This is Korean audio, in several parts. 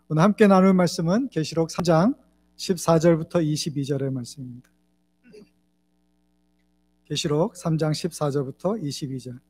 오늘 함께 나눌 말씀은 계시록 3장 14절부터 22절의 말씀입니다. 계시록 3장 14절부터 22절.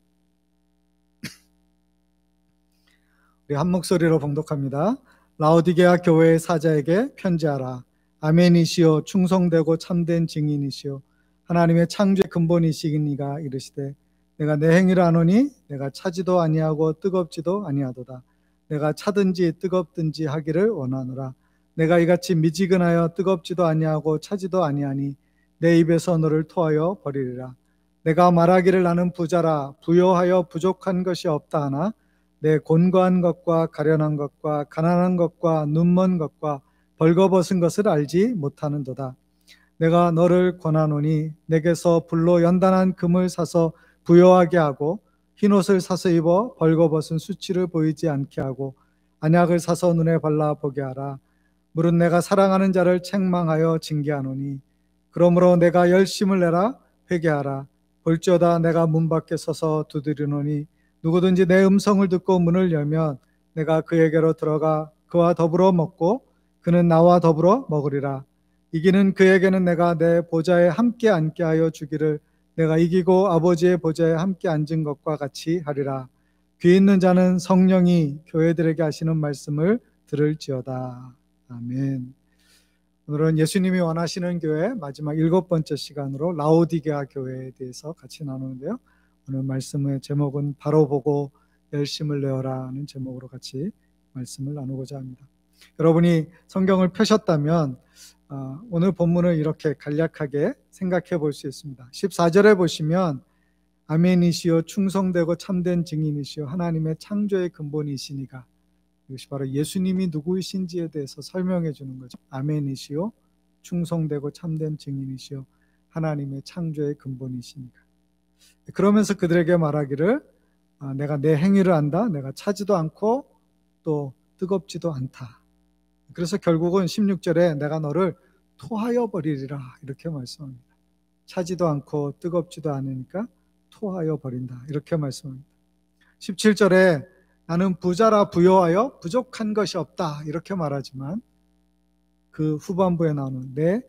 우리 한 목소리로 봉독합니다. 라오디게아 교회의 사자에게 편지하라. 아멘이시오 충성되고 참된 증인이시오 하나님의 창조의 근본이시니가 이르시되 내가 내 행위를 아노니 내가 차지도 아니하고 뜨겁지도 아니하도다. 내가 차든지 뜨겁든지 하기를 원하노라. 내가 이같이 미지근하여 뜨겁지도 아니하고 차지도 아니하니 내 입에서 너를 토하여 버리리라. 내가 말하기를 나는 부자라 부요하여 부족한 것이 없다 하나 내 곤고한 것과 가련한 것과 가난한 것과 눈먼 것과 벌거벗은 것을 알지 못하는도다. 내가 너를 권하노니 내게서 불로 연단한 금을 사서 부요하게 하고 흰옷을 사서 입어 벌거벗은 수치를 보이지 않게 하고 안약을 사서 눈에 발라 보게 하라. 무릇 내가 사랑하는 자를 책망하여 징계하노니 그러므로 내가 열심을 내라 회개하라. 볼지어다 내가 문 밖에 서서 두드리노니 누구든지 내 음성을 듣고 문을 열면 내가 그에게로 들어가 그와 더불어 먹고 그는 나와 더불어 먹으리라. 이기는 그에게는 내가 내 보좌에 함께 앉게 하여 주기를 내가 이기고 아버지의 보좌에 함께 앉은 것과 같이 하리라. 귀 있는 자는 성령이 교회들에게 하시는 말씀을 들을지어다. 아멘. 오늘은 예수님이 원하시는 교회 마지막 7번째 시간으로 라오디게아 교회에 대해서 같이 나누는데요. 오늘 말씀의 제목은 바로 보고 열심을 내어라는 제목으로 같이 말씀을 나누고자 합니다. 여러분이 성경을 펴셨다면 오늘 본문을 이렇게 간략하게 생각해 볼 수 있습니다. 14절에 보시면 아멘이시오 충성되고 참된 증인이시오 하나님의 창조의 근본이시니가, 이것이 바로 예수님이 누구이신지에 대해서 설명해 주는 거죠. 아멘이시오 충성되고 참된 증인이시오 하나님의 창조의 근본이시니가. 그러면서 그들에게 말하기를 내가 내 행위를 안다. 내가 차지도 않고 또 뜨겁지도 않다. 그래서 결국은 16절에 내가 너를 토하여 버리리라 이렇게 말씀합니다. 차지도 않고 뜨겁지도 않으니까 토하여 버린다 이렇게 말씀합니다. 17절에 나는 부자라 부요하여 부족한 것이 없다 이렇게 말하지만 그 후반부에 나오는 내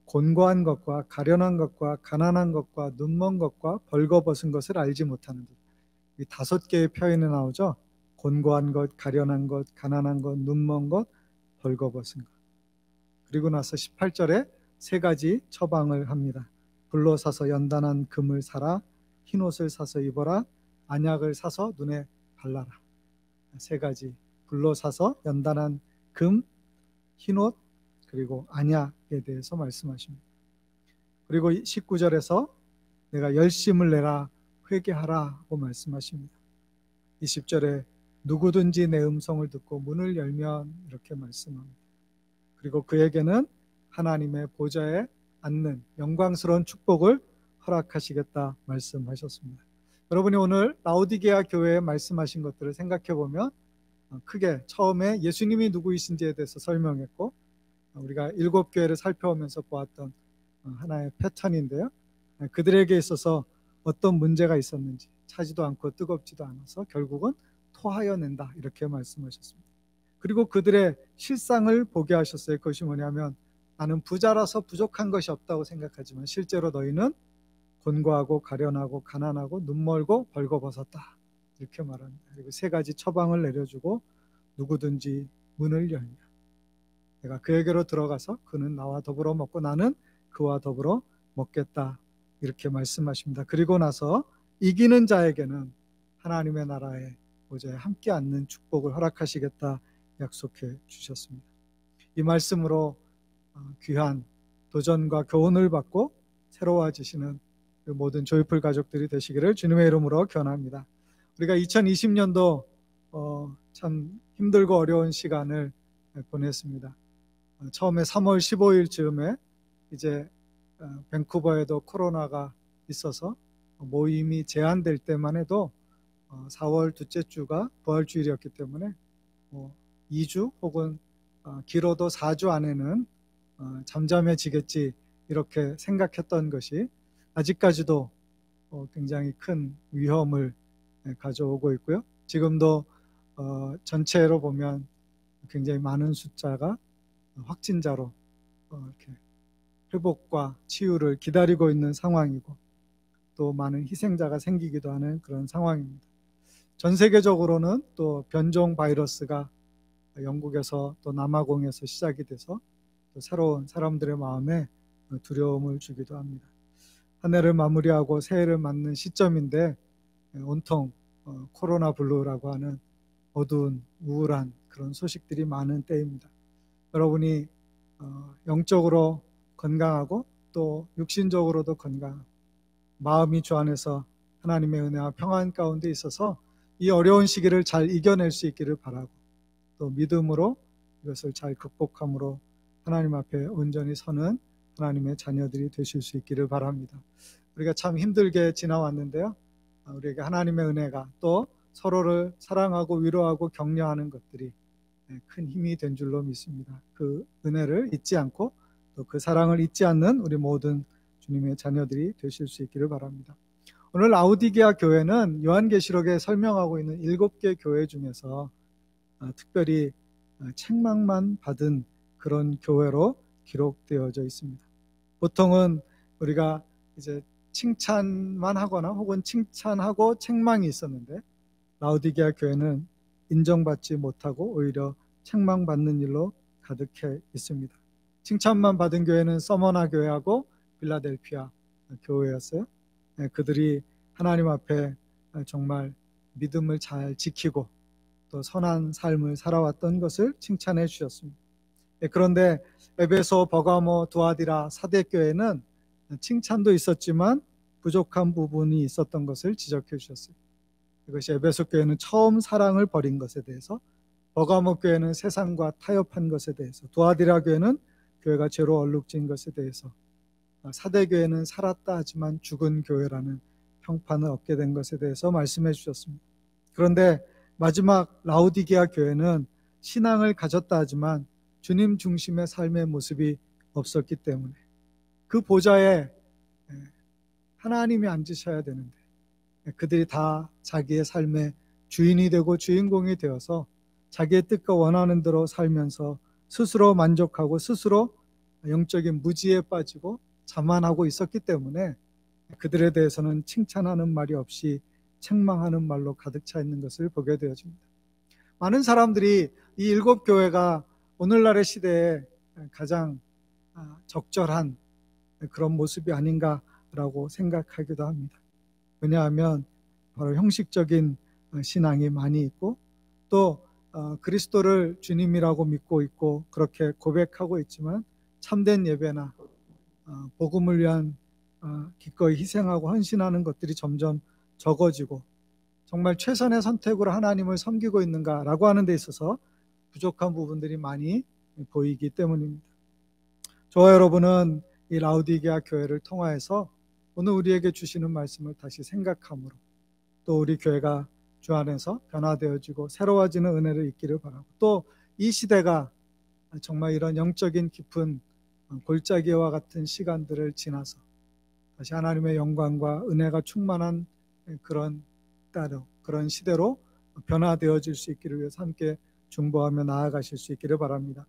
곤고한 것과 가련한 것과 가난한 것과 눈먼 것과 벌거벗은 것을 알지 못하는 것. 이 5개의 표현이 나오죠. 곤고한 것, 가련한 것, 가난한 것, 눈먼 것, 벌거벗은 것. 그리고 나서 18절에 3가지 처방을 합니다. 불로 사서 연단한 금을 사라, 흰옷을 사서 입어라, 안약을 사서 눈에 발라라. 3가지 불로 사서 연단한 금, 흰옷, 그리고 안약에 대해서 말씀하십니다. 그리고 19절에서 내가 열심을 내라 회개하라고 말씀하십니다. 20절에 누구든지 내 음성을 듣고 문을 열면 이렇게 말씀합니다. 그리고 그에게는 하나님의 보좌에 앉는 영광스러운 축복을 허락하시겠다 말씀하셨습니다. 여러분이 오늘 라오디게아 교회에 말씀하신 것들을 생각해 보면 크게 처음에 예수님이 누구이신지에 대해서 설명했고, 우리가 7교회를 살펴오면서 보았던 하나의 패턴인데요. 그들에게 있어서 어떤 문제가 있었는지 차지도 않고 뜨겁지도 않아서 결국은 토하여 낸다 이렇게 말씀하셨습니다. 그리고 그들의 실상을 보게 하셨어요. 그것이 뭐냐면 나는 부자라서 부족한 것이 없다고 생각하지만 실제로 너희는 곤고하고 가련하고 가난하고 눈멀고 벌거벗었다 이렇게 말합니다. 그리고 3가지 처방을 내려주고 누구든지 문을 열면 내가 그에게로 들어가서 그는 나와 더불어 먹고 나는 그와 더불어 먹겠다 이렇게 말씀하십니다. 그리고 나서 이기는 자에게는 하나님의 나라에 보좌에 함께 앉는 축복을 허락하시겠다 약속해 주셨습니다. 이 말씀으로 귀한 도전과 교훈을 받고 새로워지시는 모든 조이풀 가족들이 되시기를 주님의 이름으로 기원합니다. 우리가 2020년도 참 힘들고 어려운 시간을 보냈습니다. 처음에 3월 15일 즈음에 이제 밴쿠버에도 코로나가 있어서 모임이 제한될 때만 해도 4월 둘째 주가 부활주일이었기 때문에 2주 혹은 길어도 4주 안에는 잠잠해지겠지 이렇게 생각했던 것이 아직까지도 굉장히 큰 위험을 가져오고 있고요. 지금도 전체로 보면 굉장히 많은 숫자가 확진자로 이렇게 회복과 치유를 기다리고 있는 상황이고, 또 많은 희생자가 생기기도 하는 그런 상황입니다. 전 세계적으로는 또 변종 바이러스가 영국에서 또 남아공에서 시작이 돼서 또 새로운 사람들의 마음에 두려움을 주기도 합니다. 한 해를 마무리하고 새해를 맞는 시점인데 온통 코로나 블루라고 하는 어두운 우울한 그런 소식들이 많은 때입니다. 여러분이 영적으로 건강하고 또 육신적으로도 건강하고 마음이 주 안에서 하나님의 은혜와 평안 가운데 있어서 이 어려운 시기를 잘 이겨낼 수 있기를 바라고, 또 믿음으로 이것을 잘 극복함으로 하나님 앞에 온전히 서는 하나님의 자녀들이 되실 수 있기를 바랍니다. 우리가 참 힘들게 지나왔는데요, 우리에게 하나님의 은혜가 또 서로를 사랑하고 위로하고 격려하는 것들이 큰 힘이 된 줄로 믿습니다. 그 은혜를 잊지 않고 또 그 사랑을 잊지 않는 우리 모든 주님의 자녀들이 되실 수 있기를 바랍니다. 오늘 라우디게아 교회는 요한계시록에 설명하고 있는 7개 교회 중에서 특별히 책망만 받은 그런 교회로 기록되어져 있습니다. 보통은 우리가 이제 칭찬만 하거나 혹은 칭찬하고 책망이 있었는데, 라우디게아 교회는 인정받지 못하고 오히려 책망받는 일로 가득해 있습니다. 칭찬만 받은 교회는 서머나 교회하고 필라델피아 교회였어요. 그들이 하나님 앞에 정말 믿음을 잘 지키고 또 선한 삶을 살아왔던 것을 칭찬해 주셨습니다. 그런데 에베소, 버가모, 두아디라, 사대교회는 칭찬도 있었지만 부족한 부분이 있었던 것을 지적해 주셨어요. 이것이 에베소 교회는 처음 사랑을 버린 것에 대해서, 버가모 교회는 세상과 타협한 것에 대해서, 두아디라 교회는 교회가 죄로 얼룩진 것에 대해서, 사대교회는 살았다 하지만 죽은 교회라는 평판을 얻게 된 것에 대해서 말씀해 주셨습니다. 그런데 마지막 라우디게아 교회는 신앙을 가졌다 하지만 주님 중심의 삶의 모습이 없었기 때문에 그 보좌에 하나님이 앉으셔야 되는데 그들이 다 자기의 삶의 주인이 되고 주인공이 되어서 자기의 뜻과 원하는 대로 살면서 스스로 만족하고 스스로 영적인 무지에 빠지고 자만하고 있었기 때문에 그들에 대해서는 칭찬하는 말이 없이 책망하는 말로 가득 차 있는 것을 보게 되어집니다. 많은 사람들이 이 7교회가 오늘날의 시대에 가장 적절한 그런 모습이 아닌가라고 생각하기도 합니다. 왜냐하면 바로 형식적인 신앙이 많이 있고 또 그리스도를 주님이라고 믿고 있고 그렇게 고백하고 있지만 참된 예배나 복음을 위한 기꺼이 희생하고 헌신하는 것들이 점점 적어지고 정말 최선의 선택으로 하나님을 섬기고 있는가라고 하는 데 있어서 부족한 부분들이 많이 보이기 때문입니다. 저와 여러분은 이 라우디게아 교회를 통하여서 오늘 우리에게 주시는 말씀을 다시 생각함으로 또 우리 교회가 주 안에서 변화되어지고 새로워지는 은혜를 있기를 바라고, 또 이 시대가 정말 이런 영적인 깊은 골짜기와 같은 시간들을 지나서 다시 하나님의 영광과 은혜가 충만한 그런 때로, 그런 시대로 변화되어질 수 있기를 위해서 함께 중보하며 나아가실 수 있기를 바랍니다.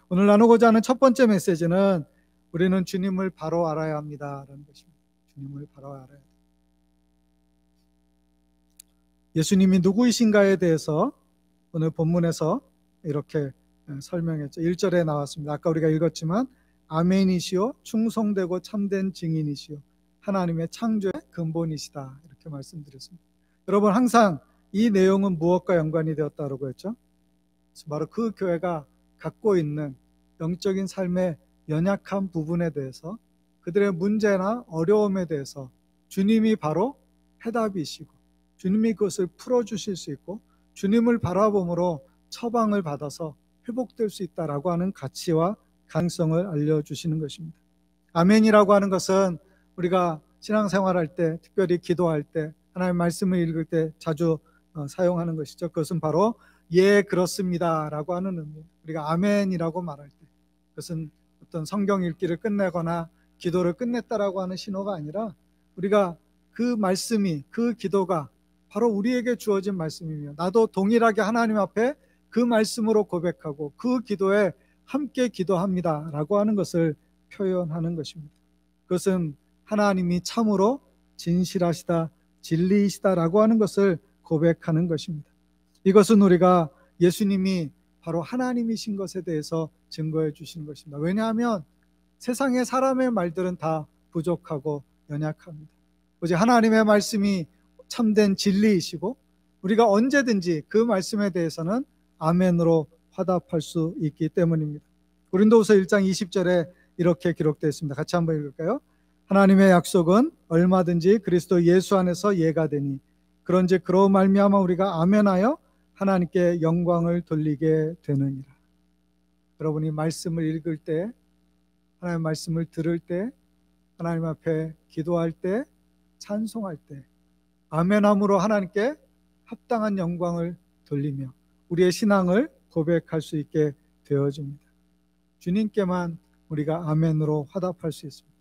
오늘 나누고자 하는 첫 번째 메시지는 우리는 주님을 바로 알아야 합니다라는 것입니다. 주님을 바로 알아야 합니다. 예수님이 누구이신가에 대해서 오늘 본문에서 이렇게 설명했죠. 1절에 나왔습니다. 아까 우리가 읽었지만 아멘이시오 충성되고 참된 증인이시오 하나님의 창조의 근본이시다 이렇게 말씀드렸습니다. 여러분 항상 이 내용은 무엇과 연관이 되었다고 했죠? 바로 그 교회가 갖고 있는 영적인 삶의 연약한 부분에 대해서 그들의 문제나 어려움에 대해서 주님이 바로 해답이시고 주님이 그것을 풀어주실 수 있고 주님을 바라봄으로 처방을 받아서 회복될 수 있다라고 하는 가치와 가능성을 알려주시는 것입니다. 아멘이라고 하는 것은 우리가 신앙생활할 때, 특별히 기도할 때, 하나님의 말씀을 읽을 때 자주 사용하는 것이죠. 그것은 바로 예 그렇습니다 라고 하는 의미입니다. 우리가 아멘이라고 말할 때 그것은 어떤 성경 읽기를 끝내거나 기도를 끝냈다라고 하는 신호가 아니라 우리가 그 말씀이, 그 기도가 바로 우리에게 주어진 말씀이며 나도 동일하게 하나님 앞에 그 말씀으로 고백하고 그 기도에 함께 기도합니다 라고 하는 것을 표현하는 것입니다. 그것은 하나님이 참으로 진실하시다, 진리이시다라고 하는 것을 고백하는 것입니다. 이것은 우리가 예수님이 바로 하나님이신 것에 대해서 증거해 주시는 것입니다. 왜냐하면 세상의 사람의 말들은 다 부족하고 연약합니다. 오직 하나님의 말씀이 참된 진리이시고 우리가 언제든지 그 말씀에 대해서는 아멘으로 화답할 수 있기 때문입니다. 고린도후서 1장 20절에 이렇게 기록되어 있습니다. 같이 한번 읽을까요? 하나님의 약속은 얼마든지 그리스도 예수 안에서 예가 되니 그런즉 그로 말미암아 우리가 아멘하여 하나님께 영광을 돌리게 되느니라. 여러분이 말씀을 읽을 때, 하나님의 말씀을 들을 때, 하나님 앞에 기도할 때, 찬송할 때 아멘함으로 하나님께 합당한 영광을 돌리며 우리의 신앙을 고백할 수 있게 되어집니다. 주님께만 우리가 아멘으로 화답할 수 있습니다.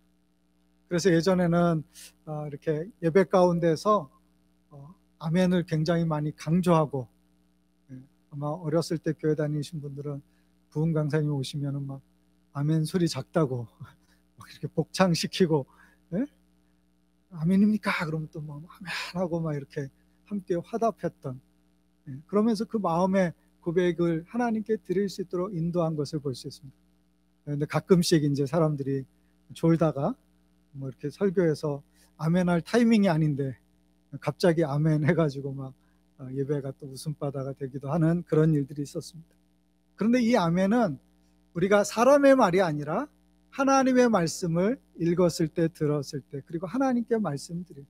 그래서 예전에는 이렇게 예배 가운데서 아멘을 굉장히 많이 강조하고, 아마 어렸을 때 교회 다니신 분들은 부흥 강사님 오시면은 막 아멘 소리 작다고 막 이렇게 복창시키고, 아멘입니까? 그러면 또 뭐 아멘하고 막 이렇게 함께 화답했던, 그러면서 그 마음의 고백을 하나님께 드릴 수 있도록 인도한 것을 볼 수 있습니다. 근데 가끔씩 이제 사람들이 졸다가 뭐 이렇게 설교에서 아멘할 타이밍이 아닌데 갑자기 아멘 해가지고 막 예배가 또 웃음바다가 되기도 하는 그런 일들이 있었습니다. 그런데 이 아멘은 우리가 사람의 말이 아니라 하나님의 말씀을 읽었을 때, 들었을 때, 그리고 하나님께 말씀드릴 때,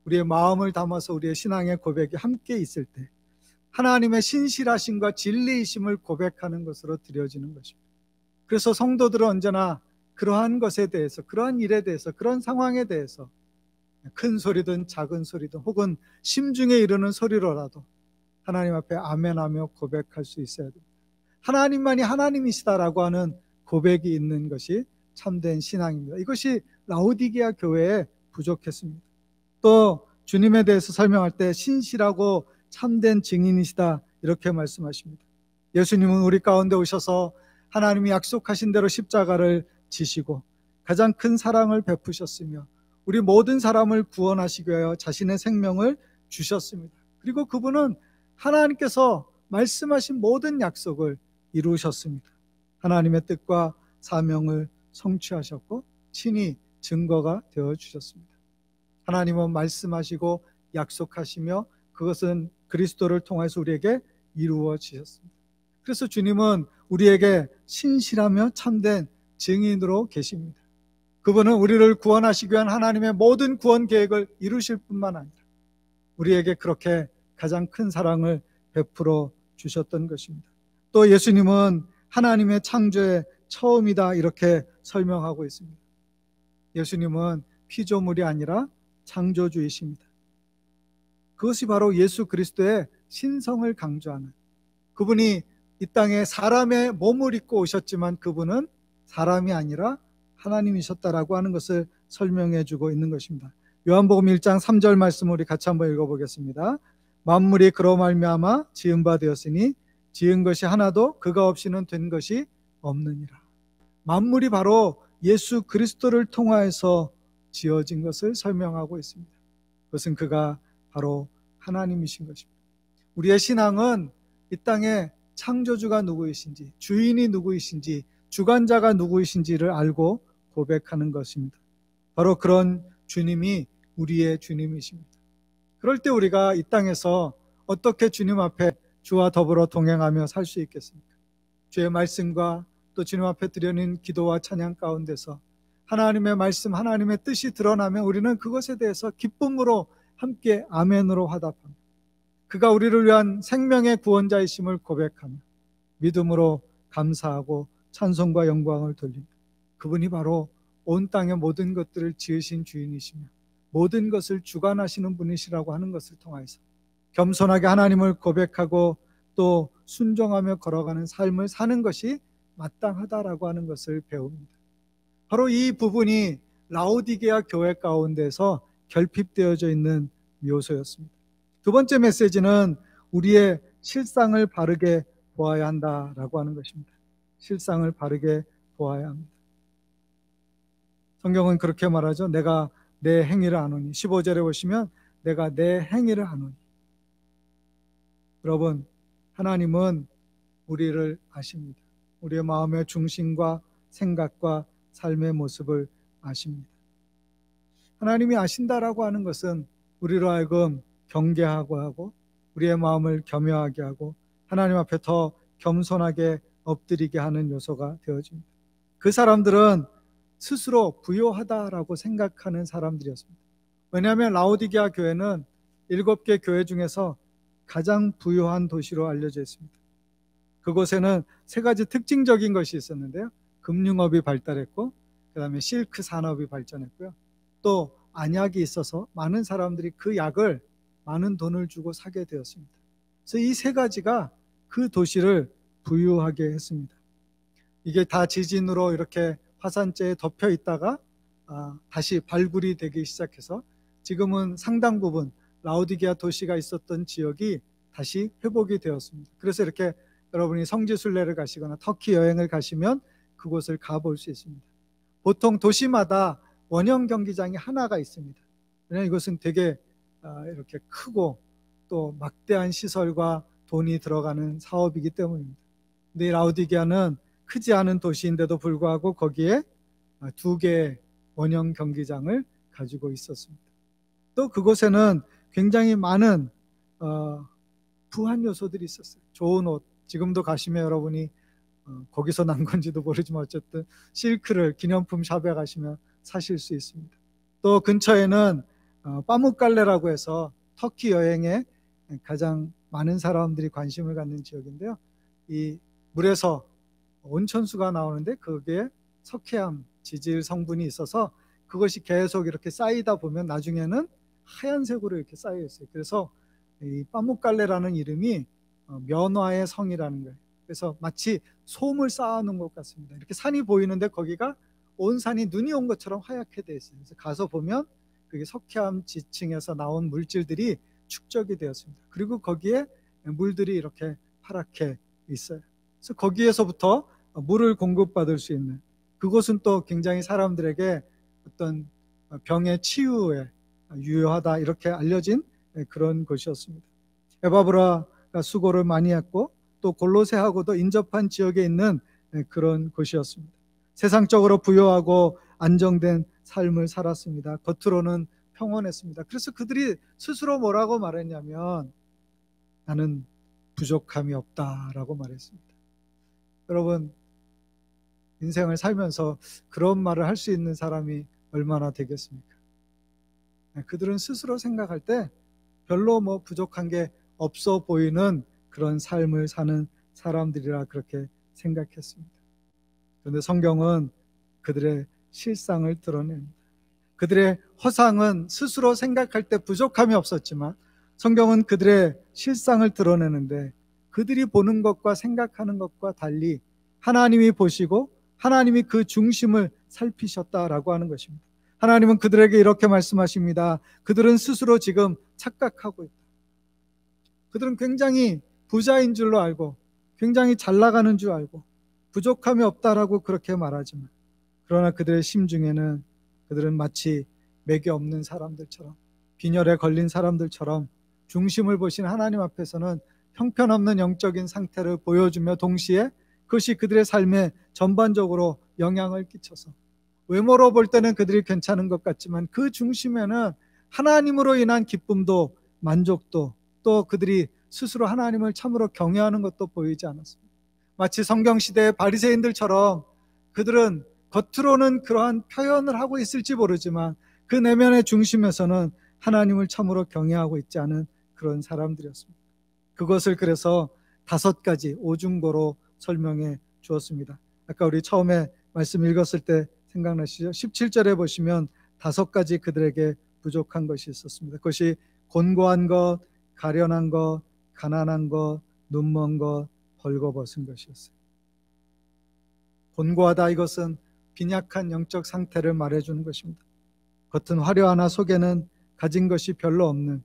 우리의 마음을 담아서 우리의 신앙의 고백이 함께 있을 때 하나님의 신실하심과 진리이심을 고백하는 것으로 드려지는 것입니다. 그래서 성도들은 언제나 그러한 것에 대해서, 그러한 일에 대해서, 그런 상황에 대해서 큰 소리든 작은 소리든 혹은 심중에 이르는 소리로라도 하나님 앞에 아멘하며 고백할 수 있어야 됩니다. 하나님만이 하나님이시다라고 하는 고백이 있는 것이 참된 신앙입니다. 이것이 라오디게아 교회에 부족했습니다. 또 주님에 대해서 설명할 때 신실하고 참된 증인이시다 이렇게 말씀하십니다. 예수님은 우리 가운데 오셔서 하나님이 약속하신 대로 십자가를 지시고 가장 큰 사랑을 베푸셨으며 우리 모든 사람을 구원하시기 위하여 자신의 생명을 주셨습니다. 그리고 그분은 하나님께서 말씀하신 모든 약속을 이루셨습니다. 하나님의 뜻과 사명을 성취하셨고 친히 증거가 되어주셨습니다. 하나님은 말씀하시고 약속하시며 그것은 그리스도를 통해서 우리에게 이루어지셨습니다. 그래서 주님은 우리에게 신실하며 참된 증인으로 계십니다. 그분은 우리를 구원하시기 위한 하나님의 모든 구원 계획을 이루실 뿐만 아니라 우리에게 그렇게 가장 큰 사랑을 베풀어 주셨던 것입니다. 또 예수님은 하나님의 창조의 처음이다 이렇게 설명하고 있습니다. 예수님은 피조물이 아니라 창조주이십니다. 그것이 바로 예수 그리스도의 신성을 강조하는, 그분이 이 땅에 사람의 몸을 입고 오셨지만 그분은 사람이 아니라 하나님이셨다라고 하는 것을 설명해 주고 있는 것입니다. 요한복음 1장 3절 말씀을 우리 같이 한번 읽어보겠습니다. 만물이 그로 말미암아 지은 바 되었으니 지은 것이 하나도 그가 없이는 된 것이 없느니라. 만물이 바로 예수 그리스도를 통하여서 지어진 것을 설명하고 있습니다. 그것은 그가 바로 하나님이신 것입니다. 우리의 신앙은 이 땅에 창조주가 누구이신지, 주인이 누구이신지, 주관자가 누구이신지를 알고 고백하는 것입니다. 바로 그런 주님이 우리의 주님이십니다. 그럴 때 우리가 이 땅에서 어떻게 주님 앞에 주와 더불어 동행하며 살 수 있겠습니까? 주의 말씀과 또 주님 앞에 드려진 기도와 찬양 가운데서 하나님의 말씀, 하나님의 뜻이 드러나면 우리는 그것에 대해서 기쁨으로 함께 아멘으로 화답합니다. 그가 우리를 위한 생명의 구원자이심을 고백하며 믿음으로 감사하고 찬송과 영광을 돌립니다. 그분이 바로 온 땅의 모든 것들을 지으신 주인이시며 모든 것을 주관하시는 분이시라고 하는 것을 통해서 겸손하게 하나님을 고백하고 또 순종하며 걸어가는 삶을 사는 것이 마땅하다라고 하는 것을 배웁니다. 바로 이 부분이 라오디게아 교회 가운데서 결핍되어져 있는 요소였습니다. 두 번째 메시지는 우리의 실상을 바르게 보아야 한다라고 하는 것입니다. 실상을 바르게 보아야 합니다. 성경은 그렇게 말하죠. 내가 내 행위를 아노니. 15절에 보시면 내가 내 행위를 아노니. 여러분, 하나님은 우리를 아십니다. 우리의 마음의 중심과 생각과 삶의 모습을 아십니다. 하나님이 아신다라고 하는 것은 우리로 하여금 경계하고 하고 우리의 마음을 겸허하게 하고 하나님 앞에 더 겸손하게 엎드리게 하는 요소가 되어집니다. 그 사람들은 스스로 부요하다라고 생각하는 사람들이었습니다. 왜냐하면 라오디게아 교회는 7개 교회 중에서 가장 부요한 도시로 알려져 있습니다. 그곳에는 3가지 특징적인 것이 있었는데요. 금융업이 발달했고 그 다음에 실크 산업이 발전했고요. 또 안약이 있어서 많은 사람들이 그 약을 많은 돈을 주고 사게 되었습니다. 그래서 이 3가지가 그 도시를 부유하게 했습니다. 이게 다 지진으로 이렇게 화산재에 덮여 있다가 다시 발굴이 되기 시작해서 지금은 상당 부분 라오디게아 도시가 있었던 지역이 다시 회복이 되었습니다. 그래서 이렇게 여러분이 성지순례를 가시거나 터키 여행을 가시면 그곳을 가볼 수 있습니다. 보통 도시마다 원형 경기장이 하나가 있습니다. 왜냐하면 이것은 되게 이렇게 크고 또 막대한 시설과 돈이 들어가는 사업이기 때문입니다. 근데 라오디게아는 크지 않은 도시인데도 불구하고 거기에 2개의 원형 경기장을 가지고 있었습니다. 또 그곳에는 굉장히 많은 부한 요소들이 있었어요. 좋은 옷, 지금도 가시면 여러분이 거기서 난 건지도 모르지만 어쨌든 실크를 기념품 샵에 가시면 사실 수 있습니다. 또 근처에는 빠무칼레라고 해서 터키 여행에 가장 많은 사람들이 관심을 갖는 지역인데요. 이 물에서 온천수가 나오는데 거기에 석회암 지질 성분이 있어서 그것이 계속 이렇게 쌓이다 보면 나중에는 하얀색으로 이렇게 쌓여 있어요. 그래서 이 빠무칼레라는 이름이 면화의 성이라는 거예요. 그래서 마치 솜을 쌓아놓은 것 같습니다. 이렇게 산이 보이는데 거기가 온 산이 눈이 온 것처럼 하얗게 되어 있어요. 그래서 가서 보면 그게 석회암 지층에서 나온 물질들이 축적이 되었습니다. 그리고 거기에 물들이 이렇게 파랗게 있어요. 그래서 거기에서부터 물을 공급받을 수 있는, 그곳은 또 굉장히 사람들에게 어떤 병의 치유에 유효하다 이렇게 알려진 그런 곳이었습니다. 에바브라가 수고를 많이 했고 또 골로새하고도 인접한 지역에 있는 그런 곳이었습니다. 세상적으로 부유하고 안정된 삶을 살았습니다. 겉으로는 평온했습니다. 그래서 그들이 스스로 뭐라고 말했냐면 나는 부족함이 없다라고 말했습니다. 여러분, 인생을 살면서 그런 말을 할 수 있는 사람이 얼마나 되겠습니까? 그들은 스스로 생각할 때 별로 부족한 게 없어 보이는 그런 삶을 사는 사람들이라 그렇게 생각했습니다. 그런데 성경은 그들의 실상을 드러냅니다. 그들의 허상은 스스로 생각할 때 부족함이 없었지만 성경은 그들의 실상을 드러내는데 그들이 보는 것과 생각하는 것과 달리 하나님이 보시고 하나님이 그 중심을 살피셨다라고 하는 것입니다. 하나님은 그들에게 이렇게 말씀하십니다. 그들은 스스로 지금 착각하고 있다. 그들은 굉장히 부자인 줄로 알고 굉장히 잘 나가는 줄 알고 부족함이 없다라고 그렇게 말하지만 그러나 그들의 심중에는 그들은 마치 맥이 없는 사람들처럼 빈혈에 걸린 사람들처럼 중심을 보신 하나님 앞에서는 형편없는 영적인 상태를 보여주며 동시에 그것이 그들의 삶에 전반적으로 영향을 끼쳐서 외모로 볼 때는 그들이 괜찮은 것 같지만 그 중심에는 하나님으로 인한 기쁨도 만족도 또 그들이 스스로 하나님을 참으로 경외하는 것도 보이지 않았습니다. 마치 성경시대의 바리새인들처럼 그들은 겉으로는 그러한 표현을 하고 있을지 모르지만 그 내면의 중심에서는 하나님을 참으로 경외하고 있지 않은 그런 사람들이었습니다. 그것을 그래서 5가지 오중고로 설명해 주었습니다. 아까 우리 처음에 말씀 읽었을 때 생각나시죠? 17절에 보시면 5가지 그들에게 부족한 것이 있었습니다. 그것이 곤고한 것, 가련한 것, 가난한 것, 눈먼 것, 벌거벗은 것이었어요. 곤고하다, 이것은 빈약한 영적 상태를 말해주는 것입니다. 겉은 화려하나 속에는 가진 것이 별로 없는,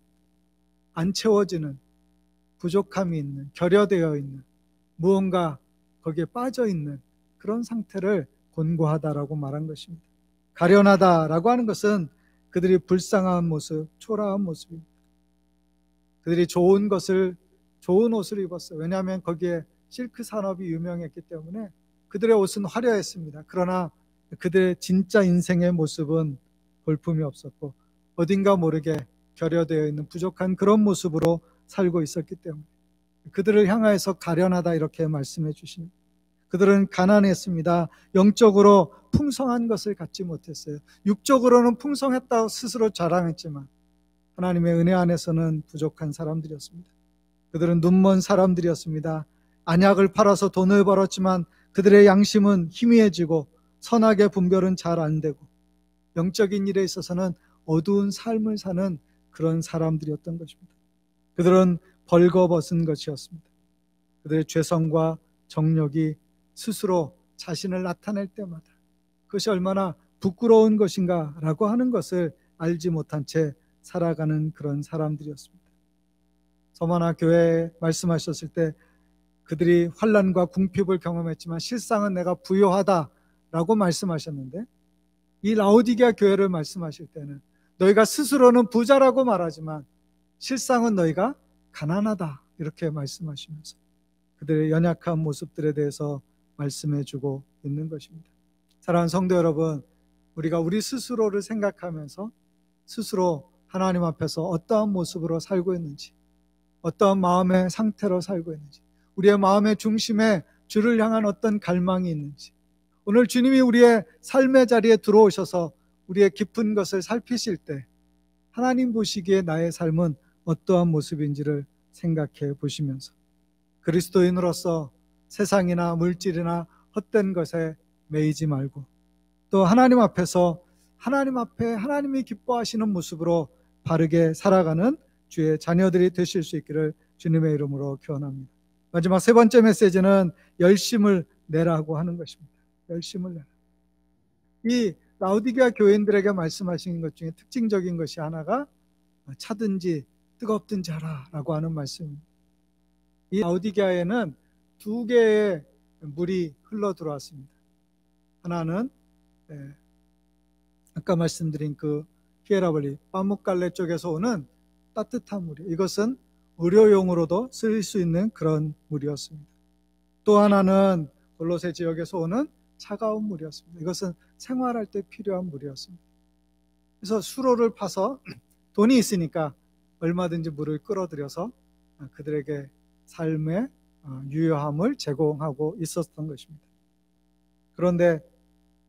안 채워지는, 부족함이 있는, 결여되어 있는, 무언가 거기에 빠져 있는 그런 상태를 곤고하다라고 말한 것입니다. 가련하다라고 하는 것은 그들이 불쌍한 모습, 초라한 모습입니다. 그들이 좋은 옷을 입었어요. 왜냐하면 거기에 실크 산업이 유명했기 때문에 그들의 옷은 화려했습니다. 그러나 그들의 진짜 인생의 모습은 볼품이 없었고 어딘가 모르게 결여되어 있는 부족한 그런 모습으로 살고 있었기 때문에 그들을 향하여서 가련하다 이렇게 말씀해 주십니다. 그들은 가난했습니다. 영적으로 풍성한 것을 갖지 못했어요. 육적으로는 풍성했다고 스스로 자랑했지만 하나님의 은혜 안에서는 부족한 사람들이었습니다. 그들은 눈먼 사람들이었습니다. 안약을 팔아서 돈을 벌었지만 그들의 양심은 희미해지고 선악의 분별은 잘 안 되고 영적인 일에 있어서는 어두운 삶을 사는 그런 사람들이었던 것입니다. 그들은 벌거벗은 것이었습니다. 그들의 죄성과 정욕이 스스로 자신을 나타낼 때마다 그것이 얼마나 부끄러운 것인가 라고 하는 것을 알지 못한 채 살아가는 그런 사람들이었습니다. 서머나 교회에 말씀하셨을 때 그들이 환난과 궁핍을 경험했지만 실상은 내가 부요하다라고 말씀하셨는데 이 라오디게아 교회를 말씀하실 때는 너희가 스스로는 부자라고 말하지만 실상은 너희가 가난하다 이렇게 말씀하시면서 그들의 연약한 모습들에 대해서 말씀해 주고 있는 것입니다. 사랑하는 성도 여러분, 우리가 우리 스스로를 생각하면서 스스로 하나님 앞에서 어떠한 모습으로 살고 있는지, 어떠한 마음의 상태로 살고 있는지, 우리의 마음의 중심에 주를 향한 어떤 갈망이 있는지, 오늘 주님이 우리의 삶의 자리에 들어오셔서 우리의 깊은 것을 살피실 때 하나님 보시기에 나의 삶은 어떠한 모습인지를 생각해 보시면서 그리스도인으로서 세상이나 물질이나 헛된 것에 매이지 말고 또 하나님 앞에서 하나님 앞에 하나님이 기뻐하시는 모습으로 바르게 살아가는 주의 자녀들이 되실 수 있기를 주님의 이름으로 기원합니다. 마지막 세 번째 메시지는 열심을 내라고 하는 것입니다. 열심을 내라. 이 라오디게아 교인들에게 말씀하신 것 중에 특징적인 것이 하나가 차든지 뜨겁든지 하라라고 하는 말씀입니다. 이 라오디게아에는 두 개의 물이 흘러 들어왔습니다. 하나는 아까 말씀드린 그 히에라볼리 파묵갈레 쪽에서 오는 따뜻한 물이에요. 이것은 의료용으로도 쓸 수 있는 그런 물이었습니다. 또 하나는 골로새 지역에서 오는 차가운 물이었습니다. 이것은 생활할 때 필요한 물이었습니다. 그래서 수로를 파서 돈이 있으니까 얼마든지 물을 끌어들여서 그들에게 삶의 유효함을 제공하고 있었던 것입니다. 그런데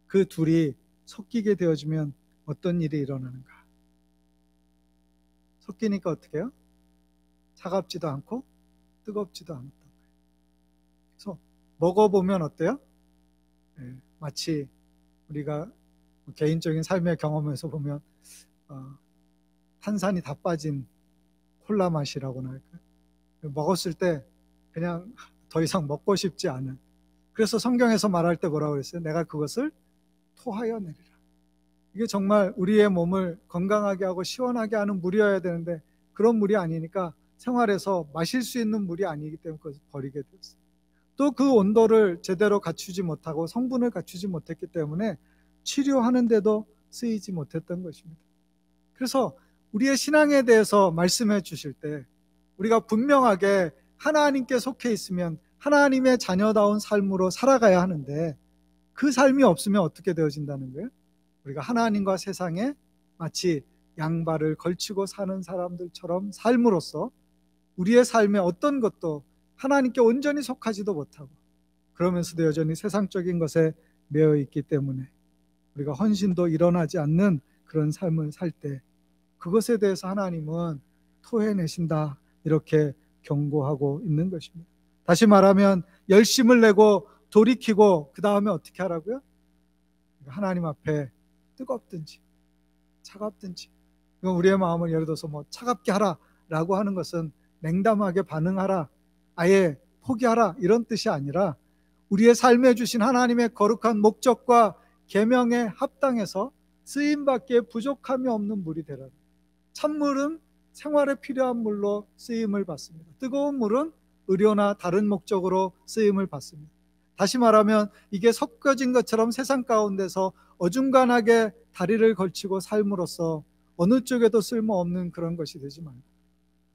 그 둘이 섞이게 되어지면 어떤 일이 일어나는가? 섞이니까 어떻게 해요? 차갑지도 않고 뜨겁지도 않았던 거예요. 그래서 먹어보면 어때요? 마치 우리가 개인적인 삶의 경험에서 보면 탄산이 다 빠진 콜라 맛이라고나 할까요? 먹었을 때 그냥 더 이상 먹고 싶지 않은, 그래서 성경에서 말할 때 뭐라고 그랬어요? 내가 그것을 토하여 내리라. 이게 정말 우리의 몸을 건강하게 하고 시원하게 하는 물이어야 되는데 그런 물이 아니니까 생활에서 마실 수 있는 물이 아니기 때문에 그것을 버리게 되었어요. 또 그 온도를 제대로 갖추지 못하고 성분을 갖추지 못했기 때문에 치료하는데도 쓰이지 못했던 것입니다. 그래서 우리의 신앙에 대해서 말씀해 주실 때 우리가 분명하게 하나님께 속해 있으면 하나님의 자녀다운 삶으로 살아가야 하는데 그 삶이 없으면 어떻게 되어진다는 거예요? 우리가 하나님과 세상에 마치 양발을 걸치고 사는 사람들처럼 삶으로써 우리의 삶의 어떤 것도 하나님께 온전히 속하지도 못하고 그러면서도 여전히 세상적인 것에 매여 있기 때문에 우리가 헌신도 일어나지 않는 그런 삶을 살 때 그것에 대해서 하나님은 토해내신다 이렇게 경고하고 있는 것입니다. 다시 말하면 열심을 내고 돌이키고 그 다음에 어떻게 하라고요? 하나님 앞에 뜨겁든지 차갑든지, 우리의 마음을 예를 들어서 뭐 차갑게 하라라고 하는 것은 냉담하게 반응하라, 아예 포기하라 이런 뜻이 아니라 우리의 삶에 주신 하나님의 거룩한 목적과 계명에 합당해서 쓰임받기에 부족함이 없는 물이 되라. 찬물은 생활에 필요한 물로 쓰임을 받습니다. 뜨거운 물은 의료나 다른 목적으로 쓰임을 받습니다. 다시 말하면 이게 섞여진 것처럼 세상 가운데서 어중간하게 다리를 걸치고 삶으로써 어느 쪽에도 쓸모없는 그런 것이 되지 말고,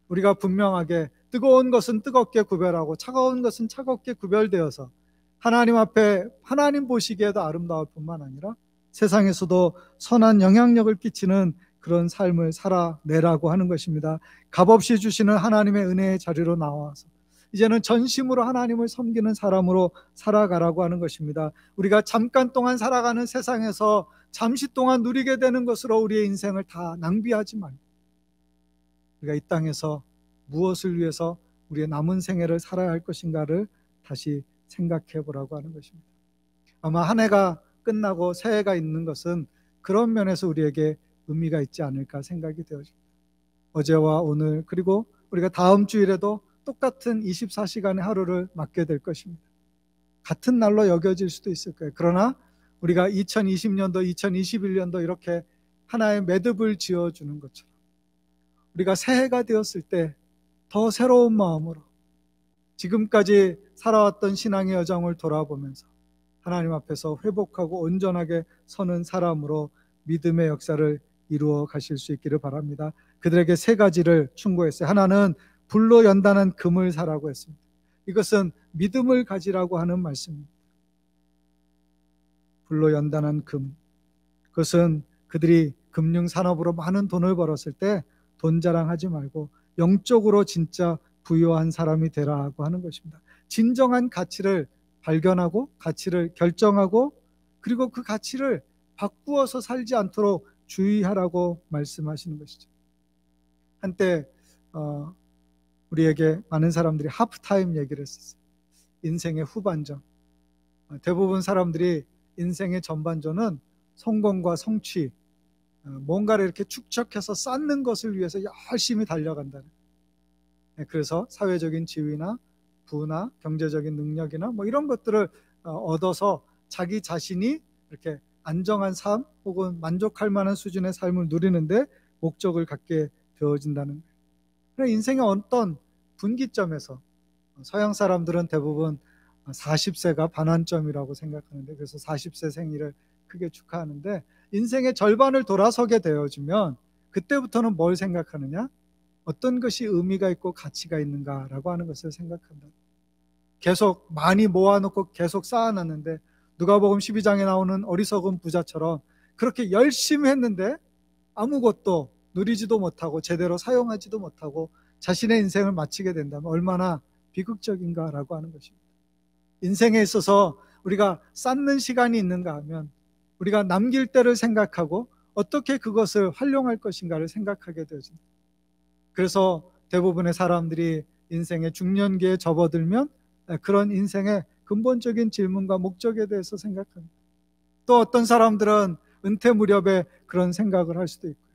우리가 분명하게 뜨거운 것은 뜨겁게 구별하고 차가운 것은 차갑게 구별되어서 하나님 앞에 하나님 보시기에도 아름다울 뿐만 아니라 세상에서도 선한 영향력을 끼치는 그런 삶을 살아내라고 하는 것입니다. 값없이 주시는 하나님의 은혜의 자리로 나와서 이제는 전심으로 하나님을 섬기는 사람으로 살아가라고 하는 것입니다. 우리가 잠깐 동안 살아가는 세상에서 잠시 동안 누리게 되는 것으로 우리의 인생을 다 낭비하지 말고, 우리가 이 땅에서 무엇을 위해서 우리의 남은 생애를 살아야 할 것인가를 다시 생각해 보라고 하는 것입니다. 아마 한 해가 끝나고 새해가 있는 것은 그런 면에서 우리에게 의미가 있지 않을까 생각이 되어집니다. 어제와 오늘 그리고 우리가 다음 주일에도 똑같은 24시간의 하루를 맞게 될 것입니다. 같은 날로 여겨질 수도 있을 거예요. 그러나 우리가 2020년도, 2021년도 이렇게 하나의 매듭을 지어주는 것처럼 우리가 새해가 되었을 때 더 새로운 마음으로 지금까지 살아왔던 신앙의 여정을 돌아보면서 하나님 앞에서 회복하고 온전하게 서는 사람으로 믿음의 역사를 이루어 가실 수 있기를 바랍니다. 그들에게 세 가지를 충고했어요. 하나는 불로 연단한 금을 사라고 했습니다. 이것은 믿음을 가지라고 하는 말씀입니다. 불로 연단한 금, 그것은 그들이 금융산업으로 많은 돈을 벌었을 때 돈 자랑하지 말고 영적으로 진짜 부유한 사람이 되라고 하는 것입니다. 진정한 가치를 발견하고 가치를 결정하고 그리고 그 가치를 바꾸어서 살지 않도록 주의하라고 말씀하시는 것이죠. 한때 우리에게 많은 사람들이 하프타임 얘기를 했었어요. 인생의 후반전. 대부분 사람들이 인생의 전반전은 성공과 성취, 뭔가를 이렇게 축적해서 쌓는 것을 위해서 열심히 달려간다는. 그래서 사회적인 지위나 부나 경제적인 능력이나 뭐 이런 것들을 얻어서 자기 자신이 이렇게 안정한 삶 혹은 만족할 만한 수준의 삶을 누리는데 목적을 갖게 되어진다는 거예요. 그래서 인생의 어떤 분기점에서 서양 사람들은 대부분 40세가 반환점이라고 생각하는데, 그래서 40세 생일을 크게 축하하는데, 인생의 절반을 돌아서게 되어지면 그때부터는 뭘 생각하느냐? 어떤 것이 의미가 있고 가치가 있는가라고 하는 것을 생각한다. 계속 많이 모아놓고 계속 쌓아놨는데 누가복음 12장에 나오는 어리석은 부자처럼 그렇게 열심히 했는데 아무것도 누리지도 못하고 제대로 사용하지도 못하고 자신의 인생을 마치게 된다면 얼마나 비극적인가라고 하는 것입니다. 인생에 있어서 우리가 쌓는 시간이 있는가 하면 우리가 남길 때를 생각하고 어떻게 그것을 활용할 것인가를 생각하게 되어집니다. 그래서 대부분의 사람들이 인생의 중년기에 접어들면 그런 인생의 근본적인 질문과 목적에 대해서 생각합니다. 또 어떤 사람들은 은퇴 무렵에 그런 생각을 할 수도 있고요.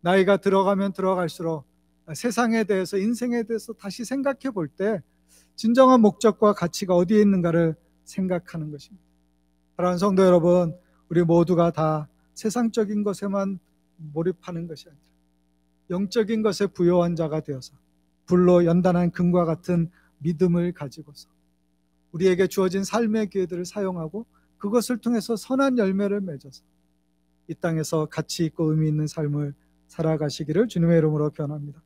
나이가 들어가면 들어갈수록 세상에 대해서, 인생에 대해서 다시 생각해 볼 때 진정한 목적과 가치가 어디에 있는가를 생각하는 것입니다. 사랑하는 성도 여러분, 우리 모두가 다 세상적인 것에만 몰입하는 것이 아니라 영적인 것에 부요한 자가 되어서 불로 연단한 금과 같은 믿음을 가지고서 우리에게 주어진 삶의 기회들을 사용하고 그것을 통해서 선한 열매를 맺어서 이 땅에서 가치 있고 의미 있는 삶을 살아가시기를 주님의 이름으로 권합니다.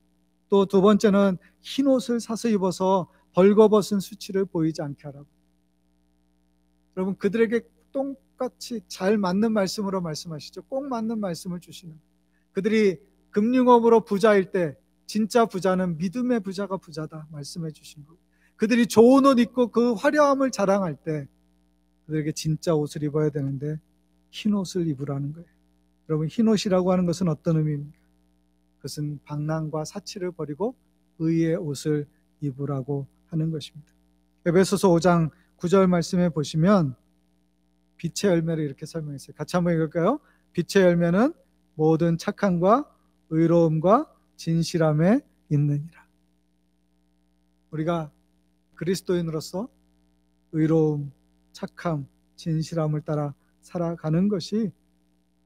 또 두 번째는 흰 옷을 사서 입어서 벌거벗은 수치를 보이지 않게 하라고. 여러분, 그들에게 똑같이 잘 맞는 말씀으로 말씀하시죠. 꼭 맞는 말씀을 주시는. 그들이 금융업으로 부자일 때 진짜 부자는 믿음의 부자가 부자다 말씀해 주신 거예요. 그들이 좋은 옷 입고 그 화려함을 자랑할 때 그들에게 진짜 옷을 입어야 되는데 흰 옷을 입으라는 거예요. 여러분, 흰 옷이라고 하는 것은 어떤 의미입니까? 그것은 방랑과 사치를 버리고 의의 옷을 입으라고 하는 것입니다. 에베소서 5장 9절 말씀에 보시면 빛의 열매를 이렇게 설명했어요. 같이 한번 읽을까요? 빛의 열매는 모든 착함과 의로움과 진실함에 있느니라. 우리가 그리스도인으로서 의로움, 착함, 진실함을 따라 살아가는 것이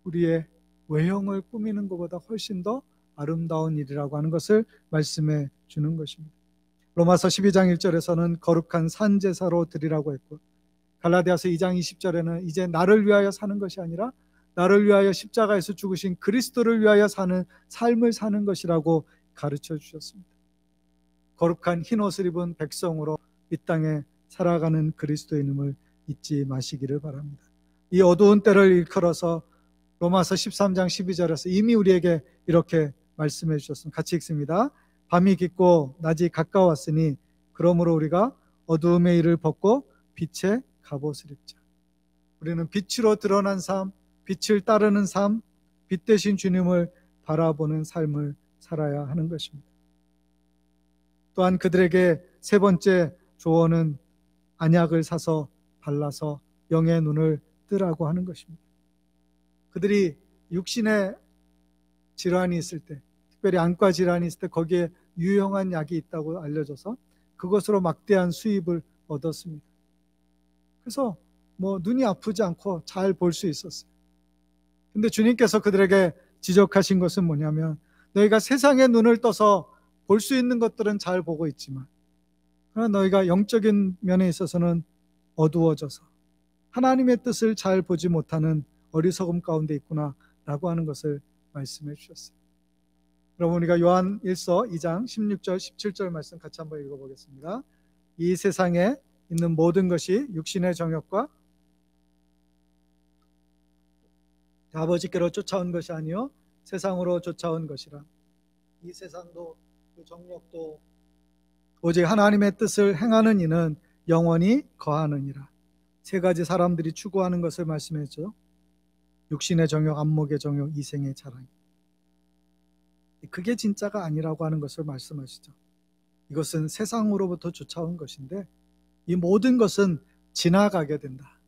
우리의 외형을 꾸미는 것보다 훨씬 더 아름다운 일이라고 하는 것을 말씀해 주는 것입니다. 로마서 12장 1절에서는 거룩한 산제사로 드리라고 했고, 갈라디아서 2장 20절에는 이제 나를 위하여 사는 것이 아니라 나를 위하여 십자가에서 죽으신 그리스도를 위하여 사는 삶을 사는 것이라고 가르쳐 주셨습니다. 거룩한 흰옷을 입은 백성으로 이 땅에 살아가는 그리스도인임을 잊지 마시기를 바랍니다. 이 어두운 때를 일컬어서 로마서 13장 12절에서 이미 우리에게 이렇게 말씀해 주셨습니다. 같이 읽습니다. 밤이 깊고 낮이 가까웠으니 그러므로 우리가 어두움의 일을 벗고 빛의 갑옷을 입자. 우리는 빛으로 드러난 삶, 빛을 따르는 삶, 빛 대신 주님을 바라보는 삶을 살아야 하는 것입니다. 또한 그들에게 세 번째 조언은 안약을 사서 발라서 영의 눈을 뜨라고 하는 것입니다. 그들이 육신의 질환이 있을 때, 특별히 안과 질환이 있을 때 거기에 유용한 약이 있다고 알려져서 그것으로 막대한 수입을 얻었습니다. 그래서 눈이 아프지 않고 잘 볼 수 있었어요. 근데 주님께서 그들에게 지적하신 것은 뭐냐면, 너희가 세상의 눈을 떠서 볼 수 있는 것들은 잘 보고 있지만 그러나 너희가 영적인 면에 있어서는 어두워져서 하나님의 뜻을 잘 보지 못하는 어리석음 가운데 있구나 라고 하는 것을 말씀해 주셨어요. 여러분, 우리가 요한 1서 2장 16절 17절 말씀 같이 한번 읽어보겠습니다. 이 세상에 있는 모든 것이 육신의 정욕과 아버지께로 쫓아온 것이 아니요 세상으로 쫓아온 것이라. 이 세상도 그 정욕도 오직 하나님의 뜻을 행하는 이는 영원히 거하느니라. 세 가지 사람들이 추구하는 것을 말씀했죠. 육신의 정욕, 안목의 정욕, 이생의 자랑. 그게 진짜가 아니라고 하는 것을 말씀하시죠. 이것은 세상으로부터 쫓아온 것인데 이 모든 것은 지나가게 된다.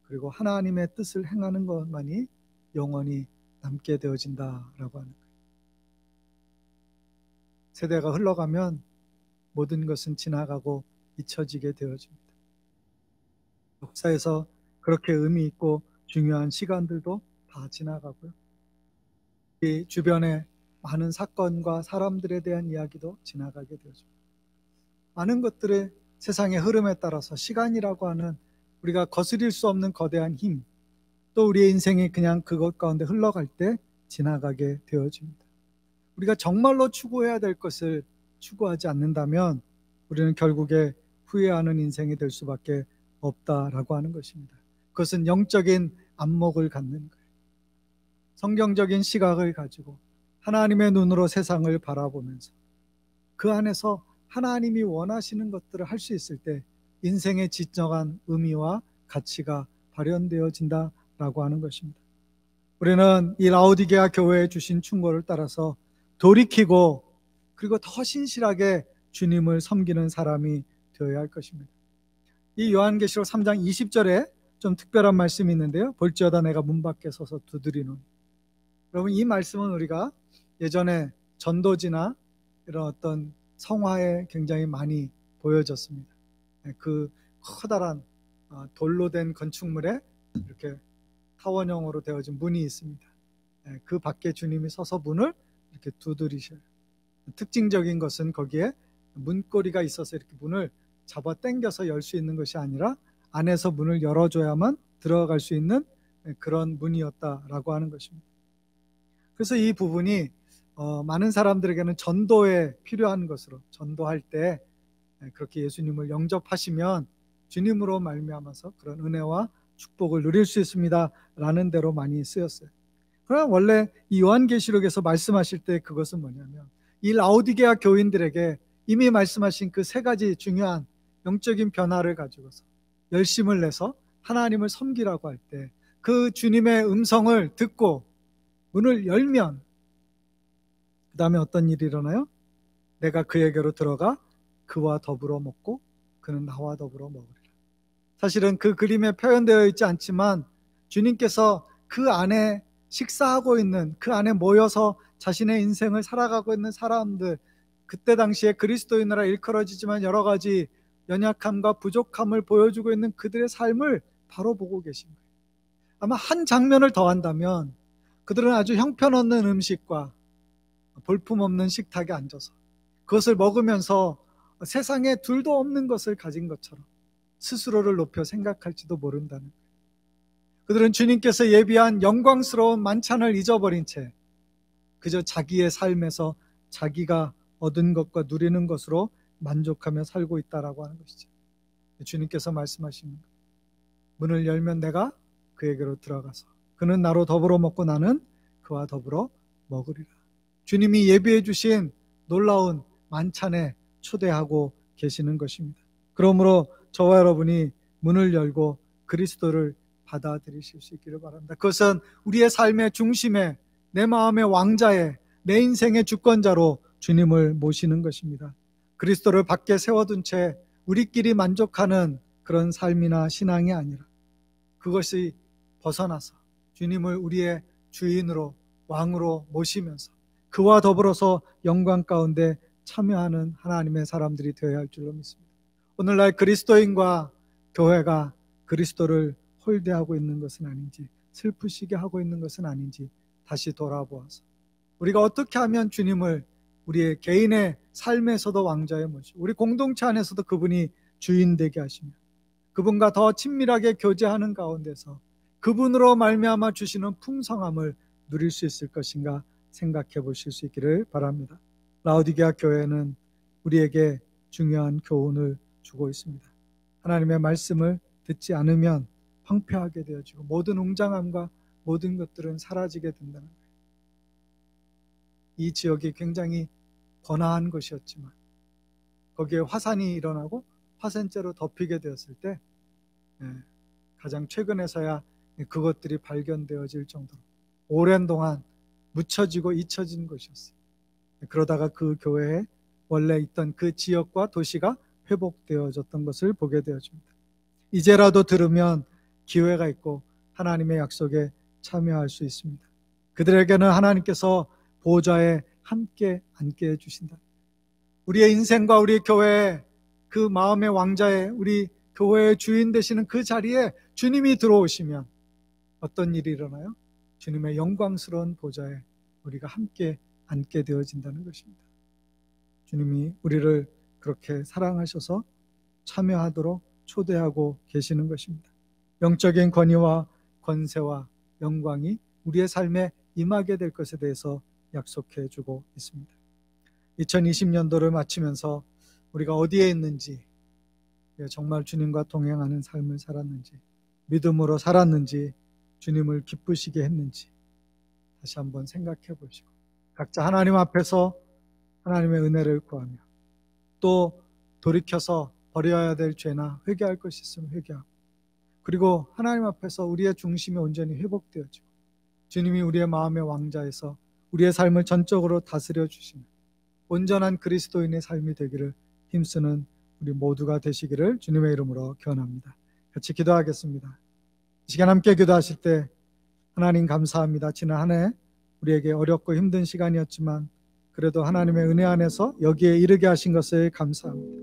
그리고 하나님의 뜻을 행하는 것만이 영원히 남게 되어진다라고 하는 거예요. 세대가 흘러가면 모든 것은 지나가고 잊혀지게 되어집니다. 역사에서 그렇게 의미 있고 중요한 시간들도 다 지나가고요. 이 주변에 많은 사건과 사람들에 대한 이야기도 지나가게 되어집니다. 많은 것들의 세상의 흐름에 따라서 시간이라고 하는 우리가 거스릴 수 없는 거대한 힘, 또 우리의 인생이 그냥 그것 가운데 흘러갈 때 지나가게 되어집니다. 우리가 정말로 추구해야 될 것을 추구하지 않는다면 우리는 결국에 후회하는 인생이 될 수밖에 없다라고 하는 것입니다. 그것은 영적인 안목을 갖는 거예요. 성경적인 시각을 가지고 하나님의 눈으로 세상을 바라보면서 그 안에서 하나님이 원하시는 것들을 할 수 있을 때 인생의 진정한 의미와 가치가 발현되어진다라고 하는 것입니다. 우리는 이 라오디게아 교회에 주신 충고를 따라서 돌이키고 그리고 더 신실하게 주님을 섬기는 사람이 되어야 할 것입니다. 이 요한계시록 3장 20절에 좀 특별한 말씀이 있는데요. 볼지어다 내가 문 밖에 서서 두드리노니. 여러분, 이 말씀은 우리가 예전에 전도지나 이런 어떤 성화에 굉장히 많이 보여졌습니다. 그 커다란 돌로 된 건축물에 이렇게 타원형으로 되어진 문이 있습니다. 그 밖에 주님이 서서 문을 이렇게 두드리셔요. 특징적인 것은 거기에 문고리가 있어서 이렇게 문을 잡아 당겨서 열 수 있는 것이 아니라 안에서 문을 열어줘야만 들어갈 수 있는 그런 문이었다라고 하는 것입니다. 그래서 이 부분이 많은 사람들에게는 전도에 필요한 것으로, 전도할 때 그렇게 예수님을 영접하시면 주님으로 말미암아서 그런 은혜와 축복을 누릴 수 있습니다 라는 대로 많이 쓰였어요. 그러나 원래 이 요한계시록에서 말씀하실 때 그것은 뭐냐면, 이 라오디게아 교인들에게 이미 말씀하신 그 세 가지 중요한 영적인 변화를 가지고서 열심을 내서 하나님을 섬기라고 할 때 그 주님의 음성을 듣고 문을 열면 그 다음에 어떤 일이 일어나요? 내가 그에게로 들어가 그와 더불어 먹고 그는 나와 더불어 먹으리라. 사실은 그 그림에 표현되어 있지 않지만 주님께서 그 안에 식사하고 있는, 그 안에 모여서 자신의 인생을 살아가고 있는 사람들, 그때 당시에 그리스도인이라 일컬어지지만 여러 가지 연약함과 부족함을 보여주고 있는 그들의 삶을 바로 보고 계신 거예요. 아마 한 장면을 더 한다면 그들은 아주 형편없는 음식과 볼품없는 식탁에 앉아서 그것을 먹으면서 세상에 둘도 없는 것을 가진 것처럼 스스로를 높여 생각할지도 모른다는 거예요. 그들은 주님께서 예비한 영광스러운 만찬을 잊어버린 채 그저 자기의 삶에서 자기가 얻은 것과 누리는 것으로 만족하며 살고 있다라고 하는 것이죠. 주님께서 말씀하시는 거예요. 문을 열면 내가 그에게로 들어가서 그는 나로 더불어 먹고 나는 그와 더불어 먹으리라. 주님이 예비해 주신 놀라운 만찬에 초대하고 계시는 것입니다. 그러므로 저와 여러분이 문을 열고 그리스도를 받아들이실 수 있기를 바랍니다. 그것은 우리의 삶의 중심에, 내 마음의 왕자에, 내 인생의 주권자로 주님을 모시는 것입니다. 그리스도를 밖에 세워둔 채 우리끼리 만족하는 그런 삶이나 신앙이 아니라 그것이 벗어나서 주님을 우리의 주인으로, 왕으로 모시면서 그와 더불어서 영광 가운데 참여하는 하나님의 사람들이 되어야 할 줄로 믿습니다. 오늘날 그리스도인과 교회가 그리스도를 홀대하고 있는 것은 아닌지, 슬프시게 하고 있는 것은 아닌지 다시 돌아보아서 우리가 어떻게 하면 주님을 우리의 개인의 삶에서도 왕자에 모시고 우리 공동체 안에서도 그분이 주인 되게 하시며 그분과 더 친밀하게 교제하는 가운데서 그분으로 말미암아 주시는 풍성함을 누릴 수 있을 것인가 생각해 보실 수 있기를 바랍니다. 라오디게아 교회는 우리에게 중요한 교훈을 주고 있습니다. 하나님의 말씀을 듣지 않으면 황폐하게 되어지고 모든 웅장함과 모든 것들은 사라지게 된다는 거예요. 이 지역이 굉장히 번화한 것이었지만 거기에 화산이 일어나고 화산재로 덮이게 되었을 때 가장 최근에서야 그것들이 발견되어질 정도로 오랜 동안 묻혀지고 잊혀진 것이었어요. 그러다가 그 교회에 원래 있던 그 지역과 도시가 회복되어졌던 것을 보게 되어집니다. 이제라도 들으면 기회가 있고 하나님의 약속에 참여할 수 있습니다. 그들에게는 하나님께서 보좌에 함께 앉게 해주신다. 우리의 인생과 우리 교회의 그 마음의 왕자에, 우리 교회의 주인 되시는 그 자리에 주님이 들어오시면 어떤 일이 일어나요? 주님의 영광스러운 보좌에 우리가 함께 앉게 되어진다는 것입니다. 주님이 우리를 그렇게 사랑하셔서 참여하도록 초대하고 계시는 것입니다. 영적인 권위와 권세와 영광이 우리의 삶에 임하게 될 것에 대해서 약속해 주고 있습니다. 2020년도를 마치면서 우리가 어디에 있는지, 정말 주님과 동행하는 삶을 살았는지, 믿음으로 살았는지, 주님을 기쁘시게 했는지 다시 한번 생각해 보시고 각자 하나님 앞에서 하나님의 은혜를 구하며 또 돌이켜서 버려야 될 죄나 회개할 것이 있으면 회개하고 그리고 하나님 앞에서 우리의 중심이 온전히 회복되어지고 주님이 우리의 마음의 왕자에서 우리의 삶을 전적으로 다스려 주시는 온전한 그리스도인의 삶이 되기를 힘쓰는 우리 모두가 되시기를 주님의 이름으로 기원합니다. 같이 기도하겠습니다. 이 시간 함께 기도하실 때 하나님 감사합니다. 지난 한 해 우리에게 어렵고 힘든 시간이었지만 그래도 하나님의 은혜 안에서 여기에 이르게 하신 것을 감사합니다.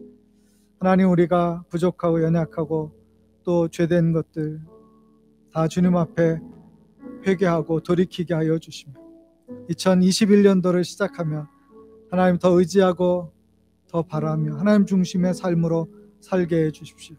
하나님, 우리가 부족하고 연약하고 또 죄된 것들 다 주님 앞에 회개하고 돌이키게 하여 주시며 2021년도를 시작하며 하나님 더 의지하고 더 바라며 하나님 중심의 삶으로 살게 해 주십시오.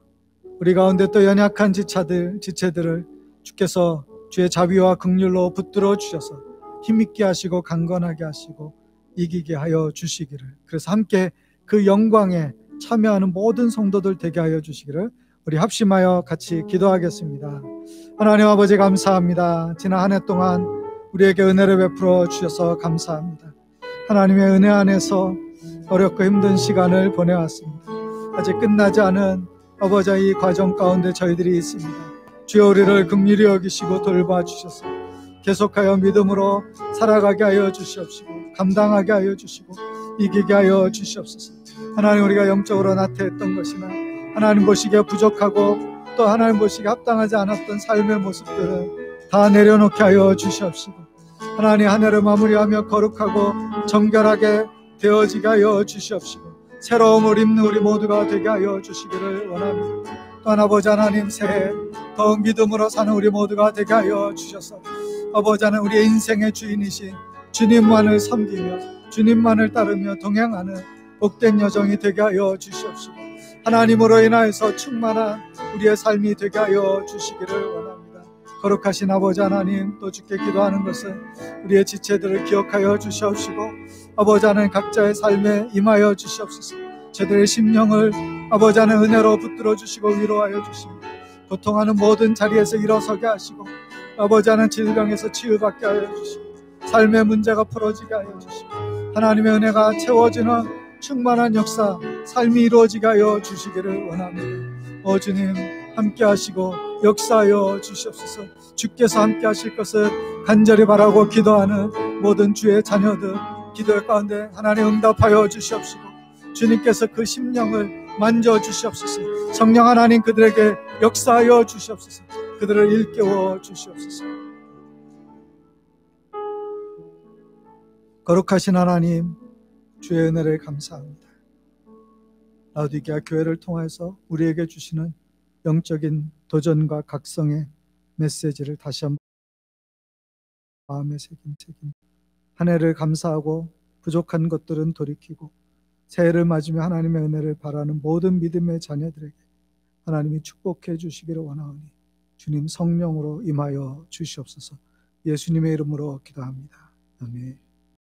우리 가운데 또 연약한 지체들을 주께서 주의 자비와 긍휼로 붙들어 주셔서 힘있게 하시고 강건하게 하시고 이기게 하여 주시기를, 그래서 함께 그 영광에 참여하는 모든 성도들 되게 하여 주시기를 우리 합심하여 같이 기도하겠습니다. 하나님 아버지 감사합니다. 지난 한 해 동안 우리에게 은혜를 베풀어 주셔서 감사합니다. 하나님의 은혜 안에서 어렵고 힘든 시간을 보내왔습니다. 아직 끝나지 않은 아버지 이 과정 가운데 저희들이 있습니다. 주여 우리를 긍휼히 여기시고 돌봐주셔서 계속하여 믿음으로 살아가게 하여 주시옵시고 감당하게 하여 주시고 이기게 하여 주시옵소서. 하나님, 우리가 영적으로 나태했던 것이나 하나님 보시기에 부족하고 또 하나님 보시기에 합당하지 않았던 삶의 모습들을 다 내려놓게 하여 주시옵시고 하나님 한 해를 마무리하며 거룩하고 정결하게 되어지게 하여 주시옵시고 새로움을 입는 우리 모두가 되게 하여 주시기를 원합니다. 또한 아버지 하나님, 새해 더욱 믿음으로 사는 우리 모두가 되게 하여 주셔서 아버지 하나님 우리의 인생의 주인이신 주님만을 섬기며 주님만을 따르며 동행하는 복된 여정이 되게 하여 주시옵시고, 하나님으로 인하여서 충만한 우리의 삶이 되게 하여 주시기를 원합니다. 거룩하신 아버지 하나님, 또 주께 기도하는 것은 우리의 지체들을 기억하여 주시옵시고, 아버지 하나님 각자의 삶에 임하여 주시옵소서. 저들의 심령을 아버지 하나님 은혜로 붙들어 주시고 위로하여 주시고, 고통하는 모든 자리에서 일어서게 하시고, 아버지 하나님 질병에서 치유받게 하여 주시고, 삶의 문제가 풀어지게 하여 주시고, 하나님의 은혜가 채워지는 충만한 역사, 삶이 이루어지게 하여 주시기를 원합니다. 주님 함께 하시고 역사하여 주시옵소서. 주께서 함께 하실 것을 간절히 바라고 기도하는 모든 주의 자녀들 기도의 가운데 하나님 응답하여 주시옵시고, 주님께서 그 심령을 만져 주시옵소서. 성령 하나님 그들에게 역사하여 주시옵소서. 그들을 일깨워 주시옵소서. 거룩하신 하나님, 주의 은혜를 감사합니다. 라오디게아 교회를 통해서 우리에게 주시는 영적인 도전과 각성의 메시지를 다시 한번 마음에 새긴 한 해를 감사하고 부족한 것들은 돌이키고 새해를 맞으며 하나님의 은혜를 바라는 모든 믿음의 자녀들에게 하나님이 축복해 주시기를 원하오니 주님 성령으로 임하여 주시옵소서. 예수님의 이름으로 기도합니다. 아멘.